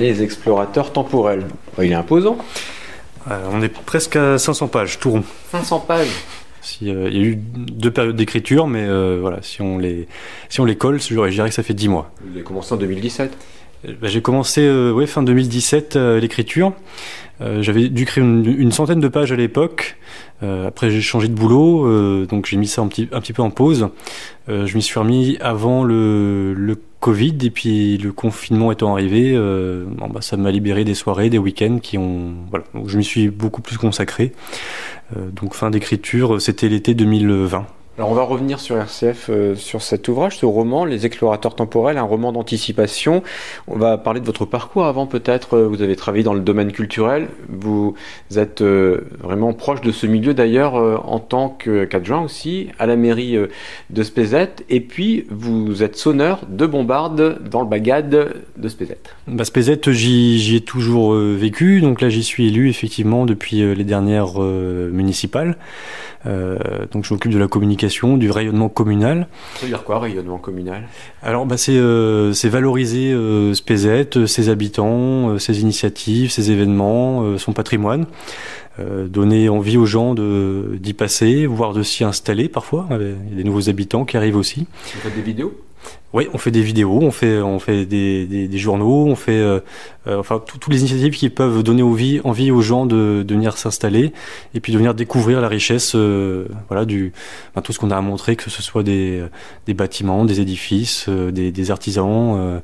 Les explorateurs temporels. Il est imposant. On est presque à 500 pages, tout rond. 500 pages. Il y a eu 2 périodes d'écriture, mais voilà, si on les colle, je dirais que ça fait 10 mois. Vous avez commencé en 2017? J'ai commencé fin 2017 l'écriture. J'avais dû créer une centaine de pages à l'époque. Après j'ai changé de boulot, donc j'ai mis ça un petit peu en pause. Je m'y suis remis avant le Covid, et puis le confinement étant arrivé, ça m'a libéré des soirées, des week-ends donc je m'y suis beaucoup plus consacré. Donc fin d'écriture, c'était l'été 2020. Alors on va revenir sur RCF, sur cet ouvrage, ce roman, Les explorateurs temporels, un roman d'anticipation. On va parler de votre parcours avant peut-être. Vous avez travaillé dans le domaine culturel. Vous êtes vraiment proche de ce milieu d'ailleurs en tant qu'adjoint aussi à la mairie de Spézet. Et puis vous êtes sonneur de bombarde dans le bagad de Spézet. Spézet, j'y ai toujours vécu. Donc là j'y suis élu effectivement depuis les dernières municipales. Donc je m'occupe de la communication, du rayonnement communal. Ça veut dire quoi, rayonnement communal? Alors c'est valoriser Spézet, ses habitants, ses initiatives, ses événements, son patrimoine. Donner envie aux gens d'y passer, voire de s'y installer parfois. Il y a des nouveaux habitants qui arrivent aussi. Vous faites des vidéos? Oui, on fait des vidéos, on fait des journaux, on fait toutes les initiatives qui peuvent donner envie aux gens de venir s'installer et puis de venir découvrir la richesse tout ce qu'on a à montrer, que ce soit des bâtiments, des édifices, des artisans.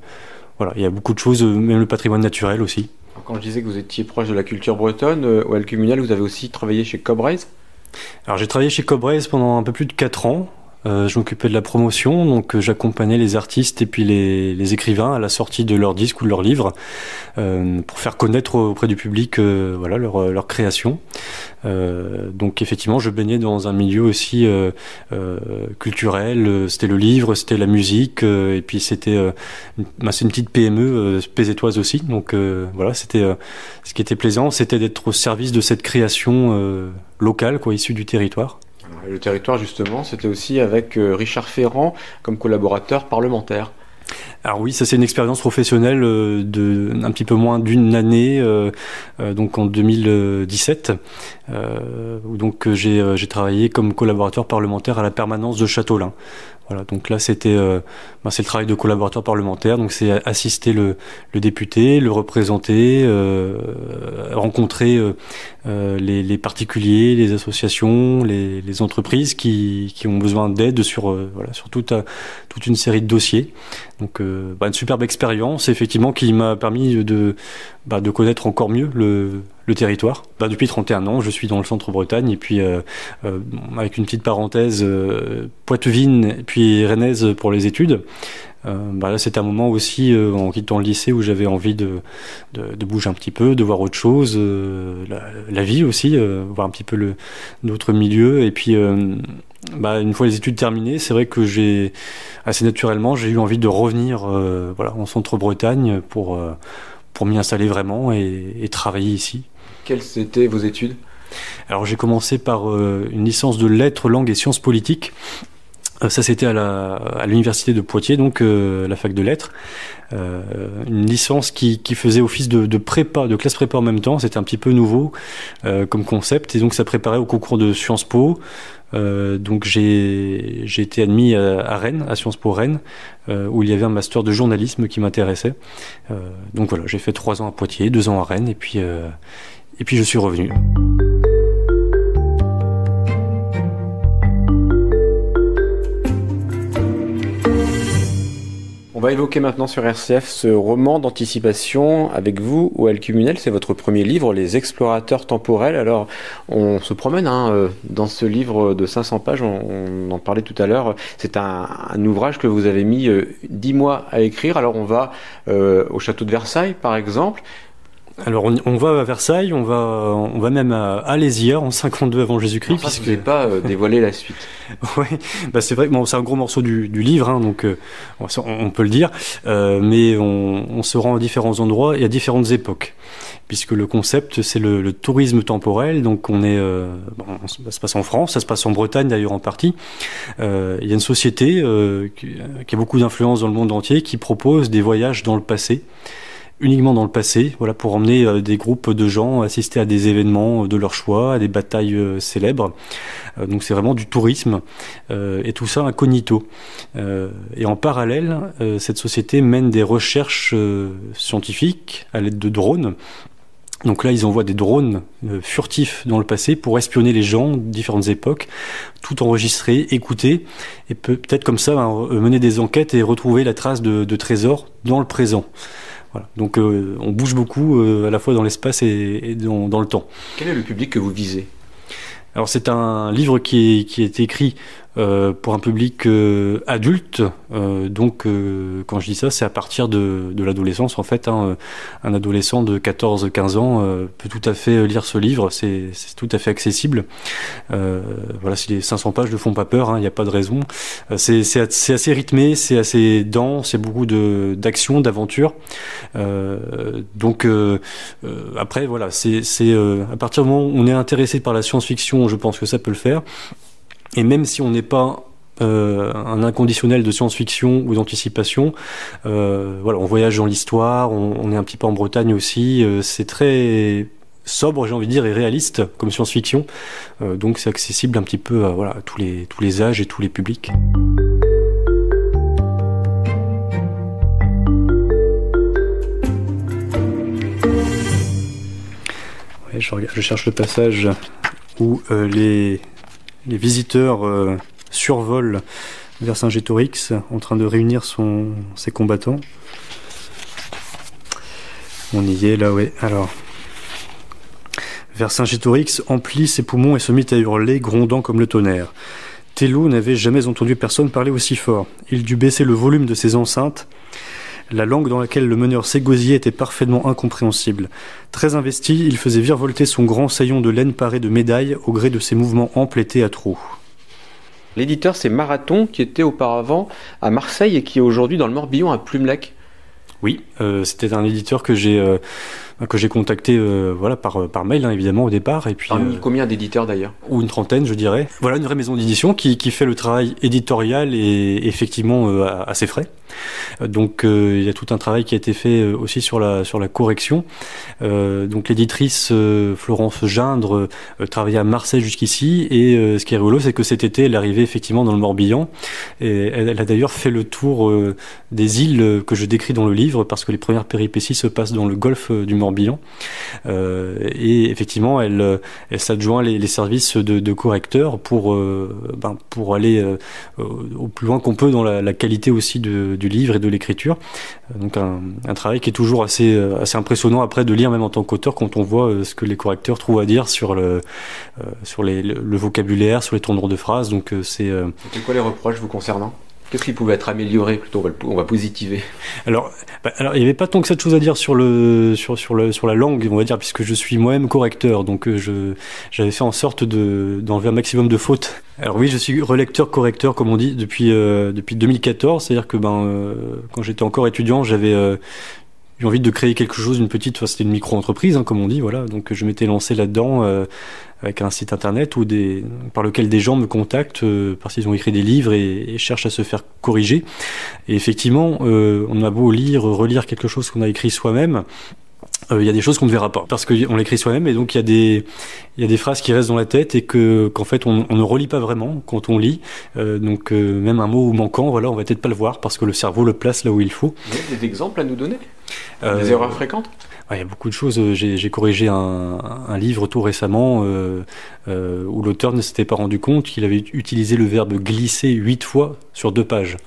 Il y a beaucoup de choses, même le patrimoine naturel aussi. Quand je disais que vous étiez proche de la culture bretonne, au Alcumunal, vous avez aussi travaillé chez Cobraise? Alors j'ai travaillé chez Cobraise pendant un peu plus de 4 ans. Je m'occupais de la promotion, donc j'accompagnais les artistes et puis les écrivains à la sortie de leurs disques ou de leurs livres pour faire connaître auprès du public leur création. Donc effectivement, je baignais dans un milieu aussi culturel. C'était le livre, c'était la musique, et puis c'est une petite PME spézétoise aussi. Donc c'était ce qui était plaisant, c'était d'être au service de cette création locale, issue du territoire. Le territoire, justement, c'était aussi avec Richard Ferrand comme collaborateur parlementaire. Alors oui, ça c'est une expérience professionnelle un petit peu moins d'une année, donc en 2017, où donc j'ai travaillé comme collaborateur parlementaire à la permanence de Châteaulin. Voilà, donc là c'est le travail de collaborateur parlementaire, donc c'est assister le député, le représenter, rencontrer les particuliers, les associations, les entreprises qui ont besoin d'aide sur toute une série de dossiers. Donc une superbe expérience effectivement qui m'a permis de connaître encore mieux le territoire. Depuis 31 ans, je suis dans le centre-Bretagne et puis avec une petite parenthèse poitevine puis rennaise pour les études. Là c'était un moment aussi en quittant le lycée où j'avais envie de bouger un petit peu, de voir autre chose, la vie aussi, voir un petit peu d'autres milieux et puis une fois les études terminées, c'est vrai que assez naturellement j'ai eu envie de revenir en centre-Bretagne pour m'y installer vraiment et travailler ici. Quelles étaient vos études? Alors j'ai commencé par une licence de lettres, langues et sciences politiques. Ça c'était à l'université de Poitiers, donc la fac de lettres. Une licence qui faisait office de prépa, de classe prépa en même temps. C'était un petit peu nouveau comme concept et donc ça préparait au concours de Sciences Po. Donc j'ai été admis à Rennes, à Sciences Po Rennes, où il y avait un master de journalisme qui m'intéressait. Donc j'ai fait 3 ans à Poitiers, 2 ans à Rennes et puis je suis revenu. On va évoquer maintenant sur RCF ce roman d'anticipation avec vous, au Alcumunel. C'est votre premier livre, Les explorateurs temporels. Alors, on se promène dans ce livre de 500 pages, on en parlait tout à l'heure. C'est un ouvrage que vous avez mis 10 mois à écrire. Alors, on va au château de Versailles, par exemple. Alors on va à Versailles, on va même à Alésia en 52 avant Jésus-Christ. Puisque vous n'avez pas dévoilé la suite. Oui, c'est vrai que c'est un gros morceau du livre, donc on peut le dire, mais on se rend à différents endroits et à différentes époques, puisque le concept c'est le tourisme temporel. Donc ça se passe en France, ça se passe en Bretagne d'ailleurs en partie. Il y a une société qui a beaucoup d'influence dans le monde entier qui propose des voyages dans le passé. uniquement dans le passé, voilà, pour emmener des groupes de gens assister à des événements de leur choix, à des batailles célèbres. Donc c'est vraiment du tourisme et tout ça incognito. Et en parallèle, cette société mène des recherches scientifiques à l'aide de drones. Donc là, ils envoient des drones furtifs dans le passé pour espionner les gens de différentes époques, tout enregistrer, écouter, et peut-être comme ça mener des enquêtes et retrouver la trace de trésors dans le présent. Voilà. Donc on bouge beaucoup à la fois dans l'espace et dans le temps. Quel est le public que vous visez ? Alors c'est un livre qui est écrit pour un public adulte, donc quand je dis ça, c'est à partir de l'adolescence en fait. Un adolescent de 14-15 ans peut tout à fait lire ce livre, c'est tout à fait accessible. Voilà, si les 500 pages ne font pas peur, il n'y a pas de raison. C'est assez rythmé, c'est assez dense, c'est beaucoup d'action, d'aventure. Donc après voilà, c'est à partir du moment où on est intéressé par la science-fiction, je pense que ça peut le faire. Et même si on n'est pas un inconditionnel de science-fiction ou d'anticipation, voilà, on voyage dans l'histoire, on est un petit peu en Bretagne aussi, c'est très sobre, j'ai envie de dire, et réaliste comme science-fiction, donc c'est accessible un petit peu à voilà, tous les âges et tous les publics. Ouais, je cherche le passage où les visiteurs survolent Vercingétorix en train de réunir ses combattants. On y est là, ouais. Alors, Vercingétorix emplit ses poumons et se mit à hurler, grondant comme le tonnerre. Thélo n'avait jamais entendu personne parler aussi fort. Il dut baisser le volume de ses enceintes. La langue dans laquelle le meneur s'égosillait était parfaitement incompréhensible. Très investi, il faisait virevolter son grand saillon de laine paré de médailles au gré de ses mouvements amples et théâtraux. L'éditeur, c'est Marathon, qui était auparavant à Marseille et qui est aujourd'hui dans le Morbihan à Plumelec. Oui, c'était un éditeur que j'ai contacté voilà, par mail, évidemment, au départ. Et puis, parmi combien d'éditeurs d'ailleurs ? Ou une trentaine, je dirais. Voilà, une vraie maison d'édition qui fait le travail éditorial et effectivement à ses frais. Donc il y a tout un travail qui a été fait aussi sur la correction. Donc l'éditrice Florence Gindre travaillait à Marseille jusqu'ici et ce qui est rigolo, c'est que cet été elle est arrivée effectivement dans le Morbihan et elle a d'ailleurs fait le tour des îles que je décris dans le livre parce que les premières péripéties se passent dans le golfe du Morbihan et effectivement elle s'adjoint les services de correcteur pour aller au plus loin qu'on peut dans la qualité aussi du livre et de l'écriture. Donc un travail qui est toujours assez impressionnant après de lire même en tant qu'auteur quand on voit ce que les correcteurs trouvent à dire sur le vocabulaire, sur les tournures de phrases. Donc c'est quoi les reproches vous concernant ? Qu'est-ce qui pouvait être amélioré plutôt ? On va positiver. Alors il n'y avait pas tant que ça de choses à dire sur la langue, on va dire, puisque je suis moi-même correcteur, donc j'avais fait en sorte d'enlever un maximum de fautes. Alors oui, je suis relecteur correcteur comme on dit depuis 2014, c'est-à-dire que quand j'étais encore étudiant, j'avais eu envie de créer quelque chose, c'était une micro-entreprise, comme on dit, voilà. Donc je m'étais lancé là-dedans avec un site internet par lequel des gens me contactent parce qu'ils ont écrit des livres et cherchent à se faire corriger. Et effectivement, on a beau relire quelque chose qu'on a écrit soi-même, il y a des choses qu'on ne verra pas parce qu'on l'écrit soi-même et donc il y a des phrases qui restent dans la tête et qu'en fait on ne relit pas vraiment quand on lit. Donc même un mot manquant, voilà, on va peut-être pas le voir parce que le cerveau le place là où il faut. Vous avez des exemples à nous donner ? Des erreurs fréquentes ? Il y a beaucoup de choses. J'ai corrigé un livre tout récemment où l'auteur ne s'était pas rendu compte qu'il avait utilisé le verbe glisser 8 fois sur 2 pages.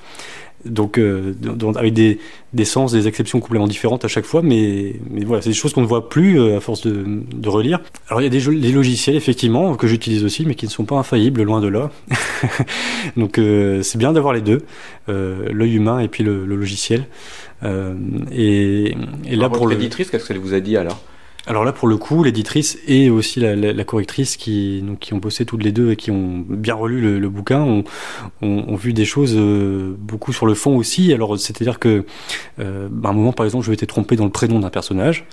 Donc avec des sens, des acceptions complètement différentes à chaque fois, mais voilà, c'est des choses qu'on ne voit plus à force de relire. Alors il y a des logiciels effectivement que j'utilise aussi, mais qui ne sont pas infaillibles, loin de là. Donc c'est bien d'avoir les deux, l'œil humain et puis le logiciel. Et là pour l'éditrice, qu'est-ce qu'elle vous a dit alors ? Alors là, pour le coup, l'éditrice et aussi la correctrice qui ont bossé toutes les deux et qui ont bien relu le bouquin ont vu des choses beaucoup sur le fond aussi. Alors, c'est-à-dire que à un moment, par exemple, je m'étais trompé dans le prénom d'un personnage.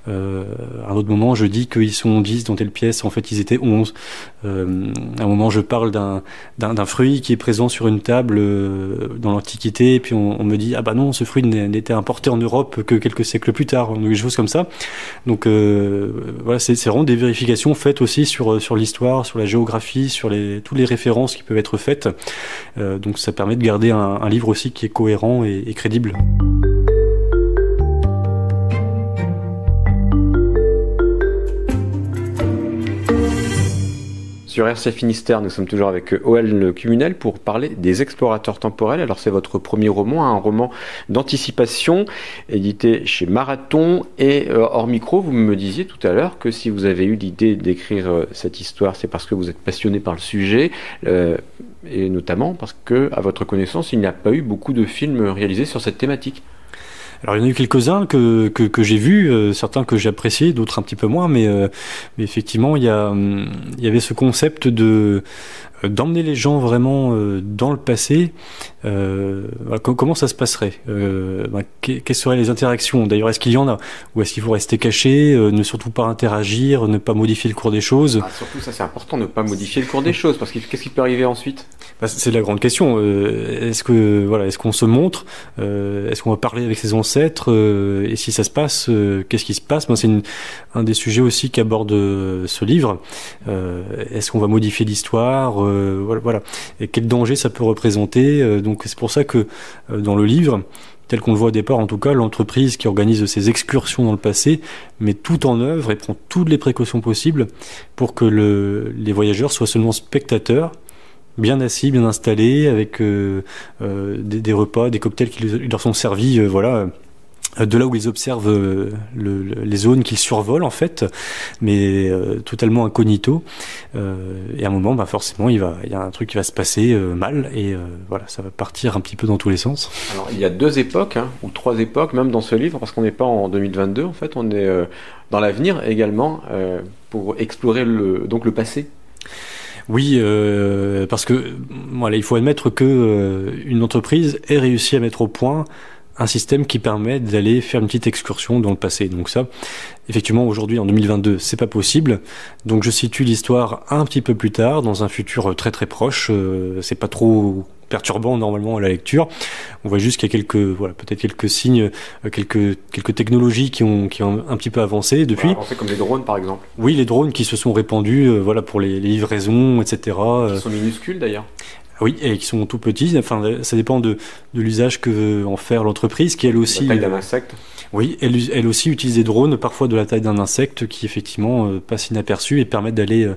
À un autre moment, je dis qu'ils sont 10 dans telle pièce. En fait, ils étaient 11. À un moment, je parle d'un fruit qui est présent sur une table dans l'Antiquité. Et puis, on me dit, ah bah non, ce fruit n'était importé en Europe que quelques siècles plus tard. Des choses comme ça. Donc, voilà, c'est vraiment des vérifications faites aussi sur l'histoire, sur la géographie, sur toutes les références qui peuvent être faites. Donc ça permet de garder un livre aussi qui est cohérent et crédible. Sur RCF Finistère, nous sommes toujours avec O.L. Cumunel pour parler des explorateurs temporels. Alors c'est votre premier roman, un roman d'anticipation édité chez Marathon. Et hors micro, vous me disiez tout à l'heure que si vous avez eu l'idée d'écrire cette histoire, c'est parce que vous êtes passionné par le sujet, et notamment parce que, à votre connaissance, il n'y a pas eu beaucoup de films réalisés sur cette thématique. Alors il y en a eu quelques-uns que j'ai vus, certains que j'ai appréciés, d'autres un petit peu moins, mais effectivement il y avait ce concept d'emmener les gens vraiment dans le passé. Comment ça se passerait, quelles seraient les interactions? D'ailleurs, est-ce qu'il y en a? Ou est-ce qu'il faut rester caché, ne surtout pas interagir, ne pas modifier le cours des choses? Surtout ça, c'est important, ne pas modifier le cours des choses, parce qu'est-ce qui peut arriver ensuite? C'est la grande question. Est-ce qu'on se montre? Est-ce qu'on va parler avec ses ancêtres? Et si ça se passe, qu'est-ce qui se passe? C'est un des sujets aussi qu'aborde ce livre. Est-ce qu'on va modifier l'histoire? Voilà. Et quel danger ça peut représenter? Donc c'est pour ça que dans le livre, tel qu'on le voit au départ, en tout cas, l'entreprise qui organise ces excursions dans le passé met tout en œuvre et prend toutes les précautions possibles pour que les voyageurs soient seulement spectateurs, bien assis, bien installés, avec des repas, des cocktails qui leur sont servis, de là où ils observent les zones qu'ils survolent en fait, mais totalement incognito. Et à un moment, forcément, il y a un truc qui va se passer mal, et ça va partir un petit peu dans tous les sens. Alors il y a 2 époques, ou 3 époques même dans ce livre, parce qu'on n'est pas en 2022 en fait, on est dans l'avenir également, pour explorer donc le passé. Oui, parce que il faut admettre que une entreprise ait réussi à mettre au point un système qui permet d'aller faire une petite excursion dans le passé. Donc ça, effectivement, aujourd'hui, en 2022, c'est pas possible. Donc je situe l'histoire un petit peu plus tard, dans un futur très très proche. C'est pas trop perturbant normalement à la lecture. On voit juste qu'il y a peut-être quelques signes, quelques technologies qui ont un petit peu avancé depuis. Avancé comme les drones par exemple. Oui, les drones qui se sont répandus, pour les livraisons, etc. Qui sont minuscules d'ailleurs. Oui, et qui sont tout petits. Enfin, ça dépend de l'usage que veut en faire l'entreprise, qui elle aussi. La taille d'un insecte. Oui, elle aussi utilise des drones, parfois de la taille d'un insecte, qui effectivement passent inaperçus et permettent d'aller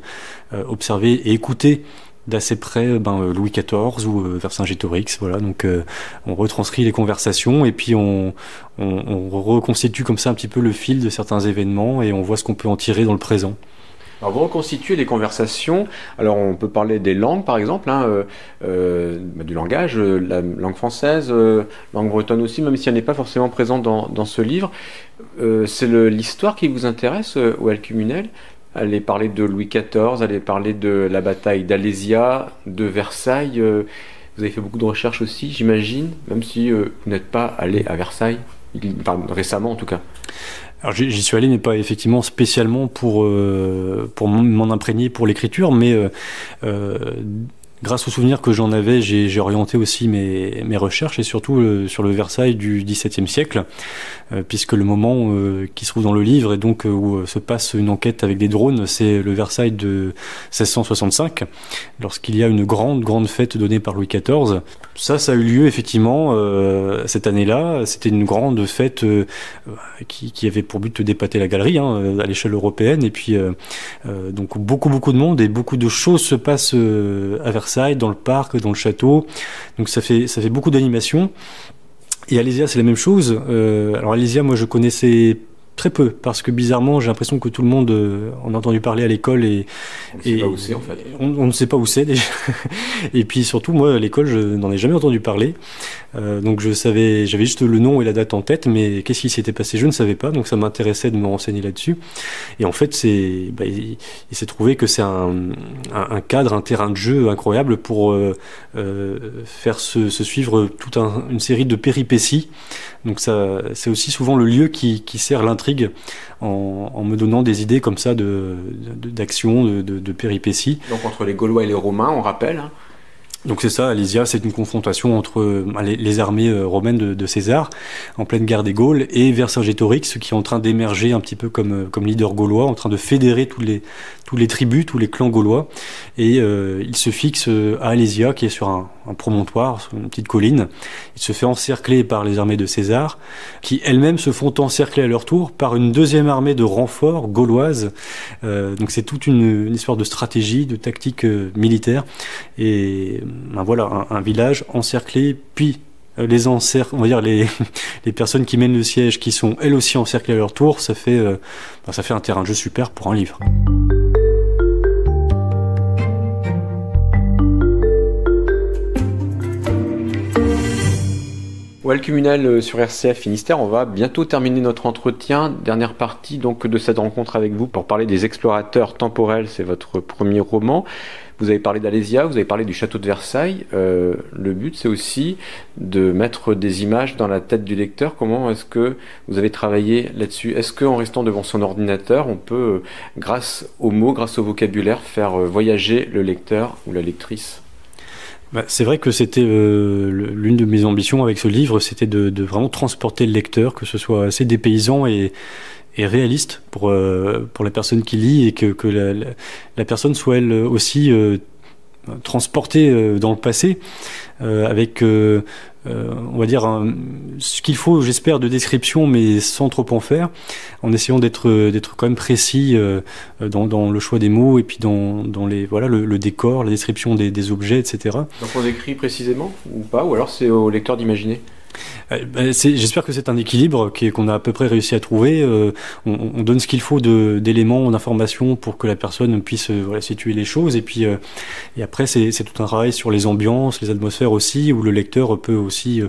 observer et écouter d'assez près Louis XIV ou Vercingétorix. Voilà, donc on retranscrit les conversations et puis on reconstitue comme ça un petit peu le fil de certains événements et on voit ce qu'on peut en tirer dans le présent. Alors vous reconstituez les conversations, alors on peut parler des langues par exemple, du langage, la langue française, langue bretonne aussi, même si elle n'est pas forcément présente dans ce livre. C'est l'histoire qui vous intéresse, O.L. Cumunel? Allez parler de Louis XIV, allez parler de la bataille d'Alésia, de Versailles. Vous avez fait beaucoup de recherches aussi, j'imagine, même si vous n'êtes pas allé à Versailles, récemment en tout cas. Alors j'y suis allé, mais pas effectivement spécialement pour m'en imprégner pour l'écriture, mais grâce aux souvenirs que j'en avais, j'ai orienté aussi mes recherches et surtout sur le Versailles du XVIIe siècle, puisque le moment qui se trouve dans le livre et donc où se passe une enquête avec des drones, c'est le Versailles de 1665, lorsqu'il y a une grande fête donnée par Louis XIV. Ça a eu lieu effectivement cette année-là. C'était une grande fête qui avait pour but de d'épater la galerie à l'échelle européenne. Et puis donc beaucoup de monde et beaucoup de choses se passent à Versailles, dans le parc, dans le château. Donc ça fait beaucoup d'animation. Et Alésia, c'est la même chose. Alors Alésia, moi je connaissais très peu, parce que bizarrement, j'ai l'impression que tout le monde en a entendu parler à l'école On ne sait pas où c'est en fait. On ne sait pas où c'est déjà. Et puis surtout, moi, à l'école, je n'en ai jamais entendu parler. Donc j'avais juste le nom et la date en tête, mais qu'est-ce qui s'était passé, je ne savais pas. Donc ça m'intéressait de me renseigner là-dessus. Et en fait, il s'est trouvé que c'est un cadre, un terrain de jeu incroyable pour faire se suivre toute une série de péripéties. Donc ça, c'est aussi souvent le lieu qui sert l'intrigue en me donnant des idées comme ça d'action, de péripéties. Donc entre les Gaulois et les Romains, on rappelle. Hein. Donc c'est ça, Alésia, c'est une confrontation entre les armées romaines de César en pleine guerre des Gaules et Vercingétorix qui est en train d'émerger un petit peu comme leader gaulois, en train de fédérer tous les tribus, tous les clans gaulois. Et il se fixe à Alésia qui est sur un promontoire, sur une petite colline. Il se fait encercler par les armées de César qui elles-mêmes se font encercler à leur tour par une deuxième armée de renfort gauloise. Donc c'est toute une histoire de stratégie, de tactique militaire. Et voilà, un village encerclé, puis on va dire les personnes qui mènent le siège, qui sont elles aussi encerclées à leur tour, ça fait un terrain de jeu super pour un livre. Well Cumunel sur RCF Finistère, on va bientôt terminer notre entretien. Dernière partie donc de cette rencontre avec vous pour parler des explorateurs temporels, c'est votre premier roman. Vous avez parlé d'Alésia, vous avez parlé du château de Versailles. Le but, c'est aussi de mettre des images dans la tête du lecteur. Comment est-ce que vous avez travaillé là-dessus? Est-ce qu'en restant devant son ordinateur, on peut, grâce aux mots, grâce au vocabulaire, faire voyager le lecteur ou la lectrice? C'est vrai que c'était l'une de mes ambitions avec ce livre, c'était de vraiment transporter le lecteur, que ce soit assez dépaysant et réaliste pour la personne qui lit et que la personne soit elle aussi transportée dans le passé avec on va dire ce qu'il faut, j'espère, de description, mais sans trop en faire, en essayant d'être quand même précis dans le choix des mots et puis dans le décor, la description des objets, etc. Donc on décrit précisément ou pas, ou alors c'est au lecteur d'imaginer? J'espère que c'est un équilibre qu'on a à peu près réussi à trouver. On donne ce qu'il faut d'éléments, d'informations pour que la personne puisse situer les choses. Et puis et après, c'est tout un travail sur les ambiances, les atmosphères aussi, où le lecteur peut aussi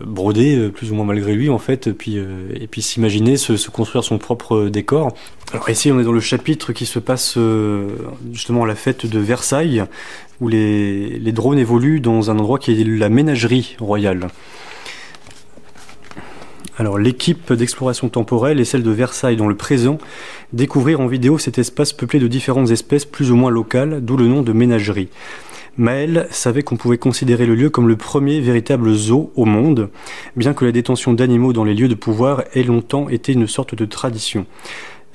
broder plus ou moins malgré lui en fait, et puis s'imaginer se construire son propre décor. Alors ici, on est dans le chapitre qui se passe justement à la fête de Versailles, où les drônes évoluent dans un endroit qui est la ménagerie royale. Alors, l'équipe d'exploration temporelle est celle de Versailles dans le présent. Découvrir en vidéo cet espace peuplé de différentes espèces plus ou moins locales, d'où le nom de ménagerie. Maël savait qu'on pouvait considérer le lieu comme le premier véritable zoo au monde, bien que la détention d'animaux dans les lieux de pouvoir ait longtemps été une sorte de tradition.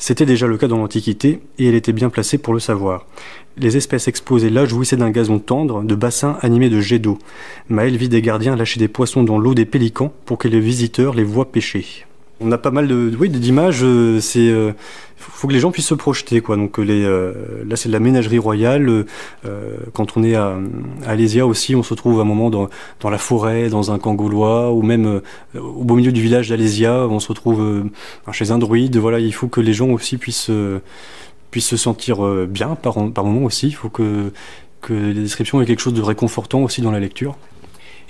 C'était déjà le cas dans l'Antiquité, et elle était bien placée pour le savoir. Les espèces exposées là jouissaient d'un gazon tendre, de bassins animés de jets d'eau. Maël vit des gardiens lâcher des poissons dans l'eau des pélicans pour que les visiteurs les voient pêcher. On a pas mal d'images, faut que les gens puissent se projeter, quoi. Donc là c'est de la ménagerie royale. Quand on est à Alésia aussi, on se trouve à un moment dans la forêt, dans un camp gaulois, ou même au beau milieu du village d'Alésia, on se retrouve chez un druide. Voilà, il faut que les gens aussi puissent se sentir bien par moment aussi. Il faut que les descriptions aient quelque chose de réconfortant aussi dans la lecture.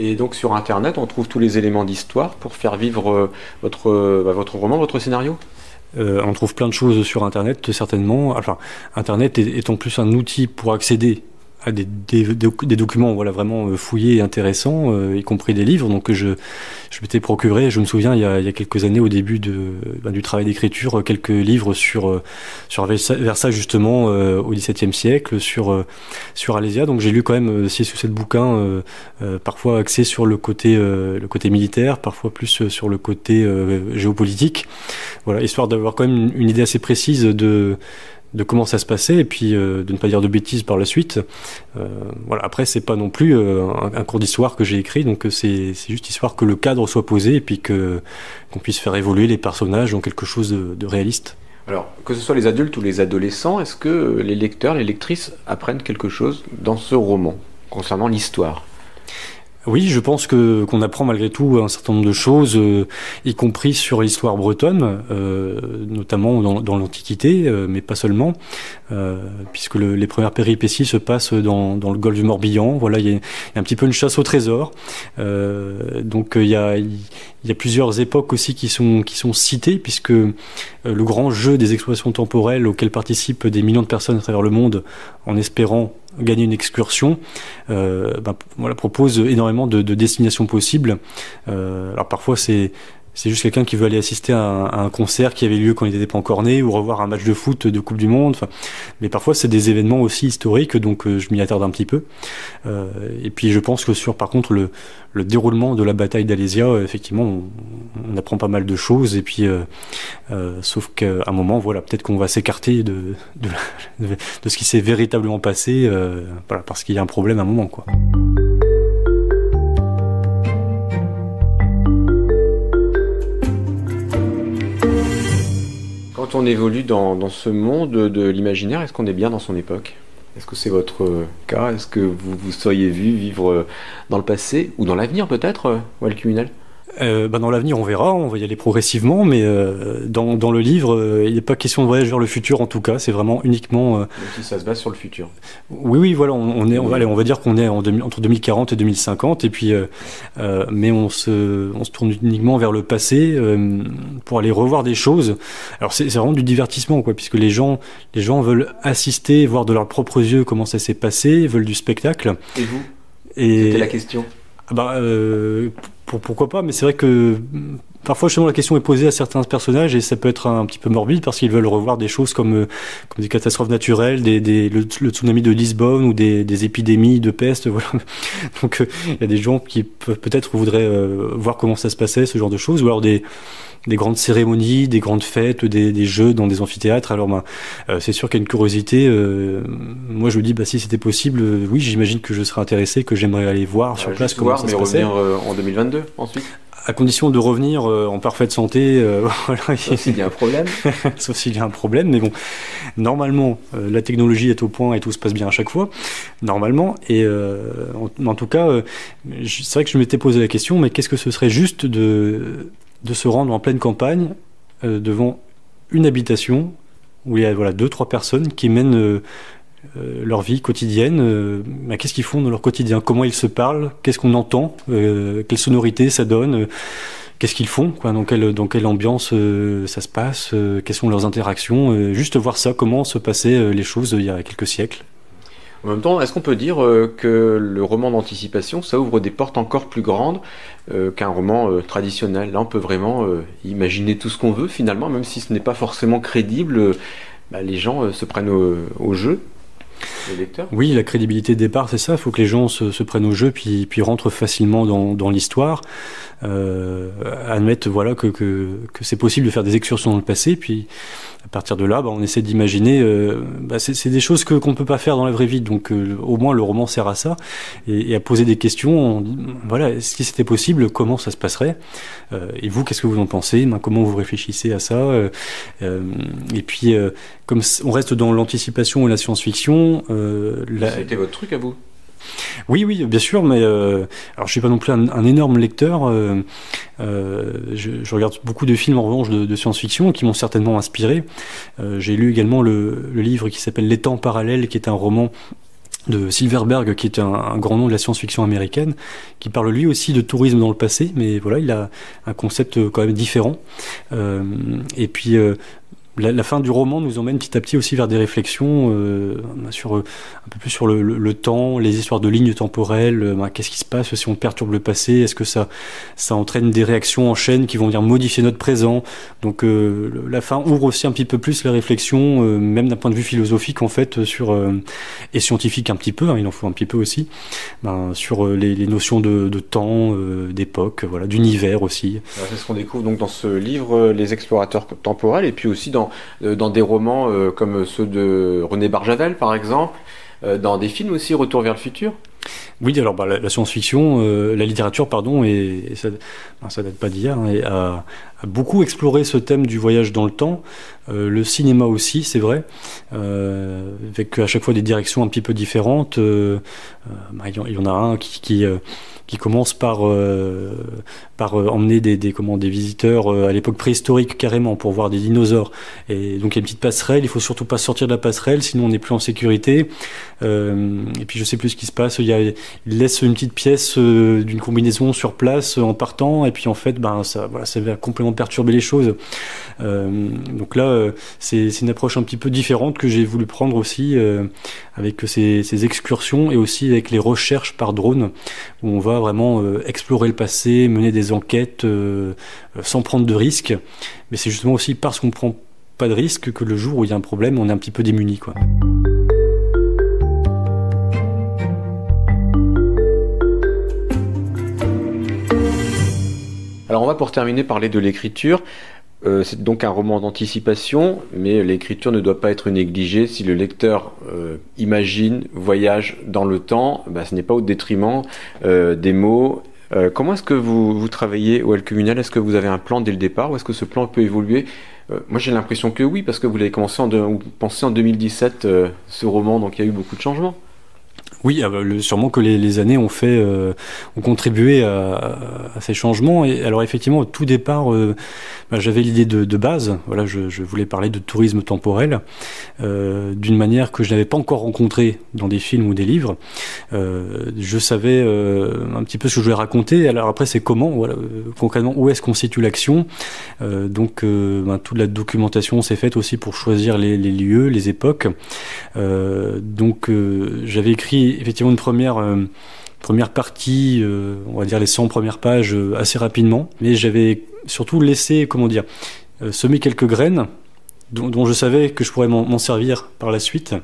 Et donc sur Internet, on trouve tous les éléments d'histoire pour faire vivre votre roman, votre scénario? On trouve plein de choses sur Internet, certainement. Enfin, Internet étant plus un outil pour accéder à des documents vraiment fouillés et intéressants, y compris des livres. Donc je m'étais procuré, je me souviens, il y a quelques années, au début du travail d'écriture, quelques livres sur Versailles, justement, au XVIIe siècle, sur Alésia. Donc j'ai lu quand même 6 ou 7 bouquins, parfois axés sur le côté militaire, parfois plus sur le côté géopolitique. Voilà, histoire d'avoir quand même une idée assez précise de comment ça se passait, et puis de ne pas dire de bêtises par la suite. Après, c'est pas non plus un cours d'histoire que j'ai écrit, donc c'est juste histoire que le cadre soit posé et puis qu'on puisse faire évoluer les personnages dans quelque chose de réaliste. Alors, que ce soit les adultes ou les adolescents, est-ce que les lecteurs, les lectrices apprennent quelque chose dans ce roman concernant l'histoire? Oui, je pense qu'on apprend malgré tout un certain nombre de choses, y compris sur l'histoire bretonne, notamment dans l'Antiquité, mais pas seulement, puisque les premières péripéties se passent dans le golfe du Morbihan. Voilà, il y a un petit peu une chasse au trésor. Donc il y a plusieurs époques aussi qui sont citées, puisque le grand jeu des explorations temporelles auquel participent des millions de personnes à travers le monde en espérant gagner une excursion, voilà, propose énormément de destinations possibles. Alors parfois c'est juste quelqu'un qui veut aller assister à un concert qui avait lieu quand il n'était pas encore né, ou revoir un match de foot de Coupe du Monde. Enfin, mais parfois c'est des événements aussi historiques, donc je m'y attarde un petit peu. Et puis je pense que par contre le déroulement de la bataille d'Alésia, effectivement, on apprend pas mal de choses. Et puis sauf qu'à un moment, voilà, peut-être qu'on va s'écarter de ce qui s'est véritablement passé, voilà, parce qu'il y a un problème à un moment, quoi. Quand on évolue dans ce monde de l'imaginaire, est-ce qu'on est bien dans son époque? Est-ce que c'est votre cas? Est-ce que vous seriez vu vivre dans le passé ou dans l'avenir peut-être, Walid Kuminal? Dans l'avenir, on verra, on va y aller progressivement, mais dans le livre, il n'est pas question de voyage vers le futur en tout cas, c'est vraiment uniquement... Même si ça se base sur le futur. Oui, voilà, on va dire qu'on est entre 2040 et 2050, et puis, mais on se tourne uniquement vers le passé pour aller revoir des choses. Alors c'est vraiment du divertissement, quoi, puisque les gens veulent assister, voir de leurs propres yeux comment ça s'est passé, veulent du spectacle. Et vous? C'était la question. Pourquoi pas, mais c'est vrai que parfois justement la question est posée à certains personnages et ça peut être un petit peu morbide parce qu'ils veulent revoir des choses comme des catastrophes naturelles, le tsunami de Lisbonne ou des épidémies de peste, voilà. Donc il y a des gens qui peut-être voudraient voir comment ça se passait, ce genre de choses, ou alors des grandes cérémonies, des grandes fêtes, des jeux dans des amphithéâtres. Alors c'est sûr qu'il y a une curiosité. Moi je me dis si c'était possible, oui, j'imagine que je serais intéressé, que j'aimerais aller voir sur place comment ça se passait. Mais revenir en 2022 ensuite. À condition de revenir en parfaite santé, voilà. Sauf s'il y a un problème. Sauf s'il y a un problème, mais bon, normalement, la technologie est au point et tout se passe bien à chaque fois, normalement. Et en tout cas, c'est vrai que je m'étais posé la question, mais qu'est-ce que ce serait juste de se rendre en pleine campagne devant une habitation où il y a 2-3 personnes qui mènent leur vie quotidienne, qu'est-ce qu'ils font dans leur quotidien, comment ils se parlent, qu'est-ce qu'on entend, quelle sonorité ça donne, qu'est-ce qu'ils font, quoi, dans quelle ambiance ça se passe, quelles sont leurs interactions, juste voir ça, comment se passaient les choses il y a quelques siècles. En même temps, est-ce qu'on peut dire que le roman d'anticipation, ça ouvre des portes encore plus grandes qu'un roman traditionnel? Là, on peut vraiment imaginer tout ce qu'on veut, finalement, même si ce n'est pas forcément crédible, les gens se prennent au jeu. Les lecteurs. Oui, la crédibilité de départ, c'est ça. Il faut que les gens se prennent au jeu, puis rentrent facilement dans l'histoire. Admettre que c'est possible de faire des excursions dans le passé, puis à partir de là, on essaie d'imaginer. C'est des choses qu'on ne peut pas faire dans la vraie vie, donc au moins le roman sert à ça et à poser des questions. Est-ce que c'était possible? Comment ça se passerait? Et vous, qu'est-ce que vous en pensez? Comment vous réfléchissez à ça? Et puis, comme on reste dans l'anticipation et la science-fiction, c'était votre truc à vous? Oui, bien sûr, mais alors je suis pas non plus un énorme lecteur. Je regarde beaucoup de films en revanche de science-fiction qui m'ont certainement inspiré. J'ai lu également le livre qui s'appelle Les Temps parallèles, qui est un roman de Silverberg, qui est un grand nom de la science-fiction américaine, qui parle lui aussi de tourisme dans le passé, mais voilà, il a un concept quand même différent. Et puis la fin du roman nous emmène petit à petit aussi vers des réflexions un peu plus sur le temps, les histoires de lignes temporelles, qu'est-ce qui se passe si on perturbe le passé, est-ce que ça entraîne des réactions en chaîne qui vont venir modifier notre présent. Donc la fin ouvre aussi un petit peu plus les réflexions, même d'un point de vue philosophique en fait, et scientifique un petit peu, il en faut un petit peu aussi, sur les notions de temps, d'époque, d'univers aussi. C'est ce qu'on découvre donc dans ce livre, Les explorateurs temporels, et puis aussi dans des romans comme ceux de René Barjavel par exemple, dans des films aussi, Retour vers le futur. Oui, alors la science-fiction, la littérature, pardon, et ça date pas d'hier, a a beaucoup exploré ce thème du voyage dans le temps. Le cinéma aussi, c'est vrai, avec à chaque fois des directions un petit peu différentes. Il y en a un qui commence par emmener des visiteurs à l'époque préhistorique carrément pour voir des dinosaures. Et donc il y a une petite passerelle, il faut surtout pas sortir de la passerelle, sinon on n'est plus en sécurité. Et puis je sais plus ce qui se passe. Il laisse une petite pièce d'une combinaison sur place en partant, et puis en fait, ça va complètement perturber les choses. Donc là, c'est une approche un petit peu différente que j'ai voulu prendre aussi avec ces excursions et aussi avec les recherches par drone où on va vraiment explorer le passé, mener des enquêtes sans prendre de risques. Mais c'est justement aussi parce qu'on ne prend pas de risques que le jour où il y a un problème, on est un petit peu démuni, quoi. Alors on va pour terminer parler de l'écriture. C'est donc un roman d'anticipation, mais l'écriture ne doit pas être négligée. Si le lecteur imagine, voyage dans le temps, ce n'est pas au détriment des mots. Comment est-ce que vous travaillez au Alcumunal? Est-ce que vous avez un plan dès le départ ou est-ce que ce plan peut évoluer? Moi j'ai l'impression que oui, parce que vous l'avez commencé vous pensez en 2017 ce roman, donc il y a eu beaucoup de changements. Oui, sûrement que les années ont contribué à ces changements. Et alors effectivement, au tout départ, j'avais l'idée de base. Voilà, je voulais parler de tourisme temporel d'une manière que je n'avais pas encore rencontrée dans des films ou des livres. Je savais un petit peu ce que je voulais raconter. Alors après, c'est comment, voilà, concrètement, où est-ce qu'on situe l'action. Donc, toute la documentation s'est faite aussi pour choisir les lieux, les époques. Donc, j'avais écrit effectivement une première partie, on va dire les 100 premières pages assez rapidement, mais j'avais surtout laissé, semer quelques graines dont je savais que je pourrais m'en servir par la suite.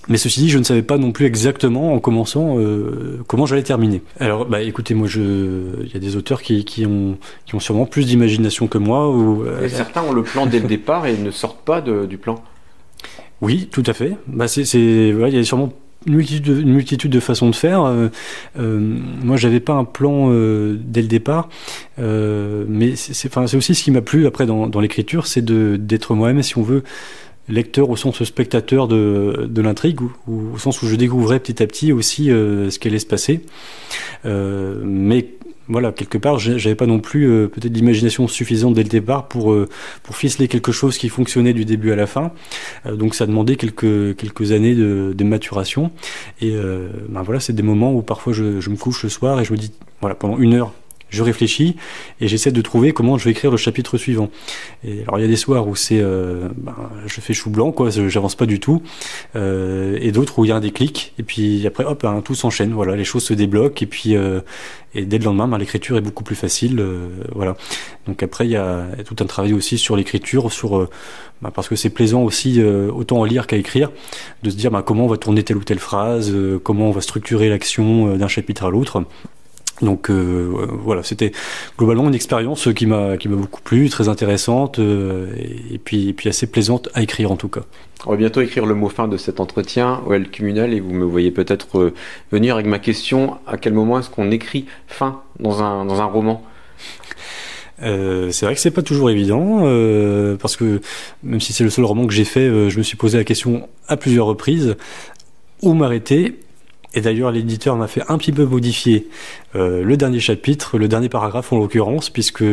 Mais ceci dit, je ne savais pas non plus exactement en commençant comment j'allais terminer. Alors, écoutez, moi, il y a des auteurs qui ont sûrement plus d'imagination que moi. Et certains ont le plan dès le départ et ne sortent pas du plan. Oui, tout à fait. Il y a sûrement une multitude de façons de faire. Moi, j'avais pas un plan dès le départ, mais c'est aussi ce qui m'a plu après dans l'écriture, c'est d'être moi-même, si on veut, lecteur au sens spectateur de l'intrigue, ou au sens où je découvrais petit à petit aussi ce qui allait se passer. Mais voilà, quelque part, j'avais pas non plus peut-être l'imagination suffisante dès le départ pour ficeler quelque chose qui fonctionnait du début à la fin. Donc ça demandait quelques années de maturation. Et voilà, c'est des moments où parfois je me couche le soir et je me dis, voilà, pendant 1 heure, je réfléchis et j'essaie de trouver comment je vais écrire le chapitre suivant. Et alors il y a des soirs où je fais chou blanc, quoi, j'avance pas du tout, et d'autres où il y a un déclic et puis après hop, tout s'enchaîne, voilà, les choses se débloquent et puis et dès le lendemain, l'écriture est beaucoup plus facile, voilà. Donc après il y a tout un travail aussi sur l'écriture, parce que c'est plaisant aussi autant à lire qu'à écrire, de se dire comment on va tourner telle ou telle phrase, comment on va structurer l'action d'un chapitre à l'autre. Donc voilà, c'était globalement une expérience qui m'a beaucoup plu, très intéressante et puis assez plaisante à écrire en tout cas. On va bientôt écrire le mot fin de cet entretien au Alcumunal et vous me voyez peut-être venir avec ma question: à quel moment est-ce qu'on écrit fin dans un roman? C'est vrai que c'est pas toujours évident parce que même si c'est le seul roman que j'ai fait, je me suis posé la question à plusieurs reprises où m'arrêter. Et d'ailleurs, l'éditeur m'a fait un petit peu modifier le dernier chapitre, le dernier paragraphe en l'occurrence, puisque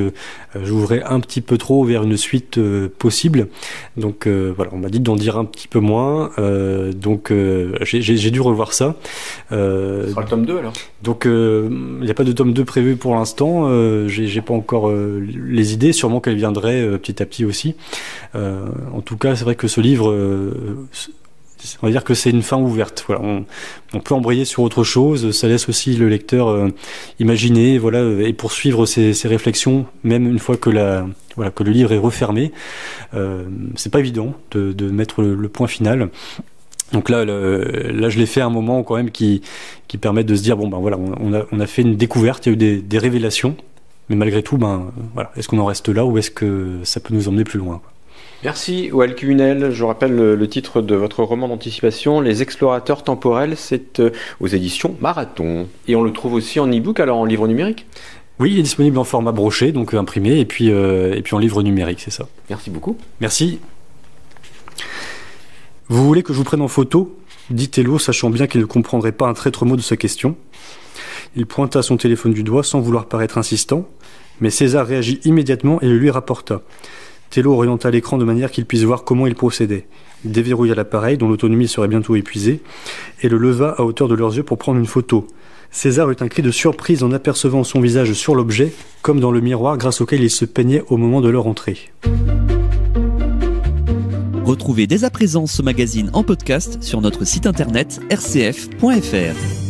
j'ouvrais un petit peu trop vers une suite possible. Donc voilà, on m'a dit d'en dire un petit peu moins. Donc j'ai dû revoir ça. Ce sera le tome 2 alors? Donc il n'y a pas de tome 2 prévu pour l'instant. J'ai pas encore les idées, sûrement qu'elles viendraient petit à petit aussi. En tout cas, c'est vrai que ce livre... on va dire que c'est une fin ouverte. Voilà, on peut embrayer sur autre chose. Ça laisse aussi le lecteur imaginer, voilà, et poursuivre ses réflexions, même une fois que que le livre est refermé. C'est pas évident de mettre le point final. Donc là, je l'ai fait à un moment quand même qui permet de se dire voilà, on a fait une découverte, il y a eu des révélations, mais malgré tout, voilà, est-ce qu'on en reste là ou est-ce que ça peut nous emmener plus loin, quoi. Merci au Alcumunal. Je rappelle le titre de votre roman d'anticipation, Les Explorateurs Temporels. C'est aux éditions Marathon. Et on le trouve aussi en e-book, alors en livre numérique? Oui, il est disponible en format broché, donc imprimé, et puis en livre numérique, c'est ça. Merci beaucoup. Merci. Vous voulez que je vous prenne en photo ? Dit Tello, sachant bien qu'il ne comprendrait pas un traître mot de sa question. Il pointa son téléphone du doigt sans vouloir paraître insistant, mais César réagit immédiatement et le lui rapporta. Tello orienta l'écran de manière qu'il puisse voir comment il procédait. Il déverrouilla l'appareil, dont l'autonomie serait bientôt épuisée, et le leva à hauteur de leurs yeux pour prendre une photo. César eut un cri de surprise en apercevant son visage sur l'objet, comme dans le miroir grâce auquel il se peignait au moment de leur entrée. Retrouvez dès à présent ce magazine en podcast sur notre site internet rcf.fr.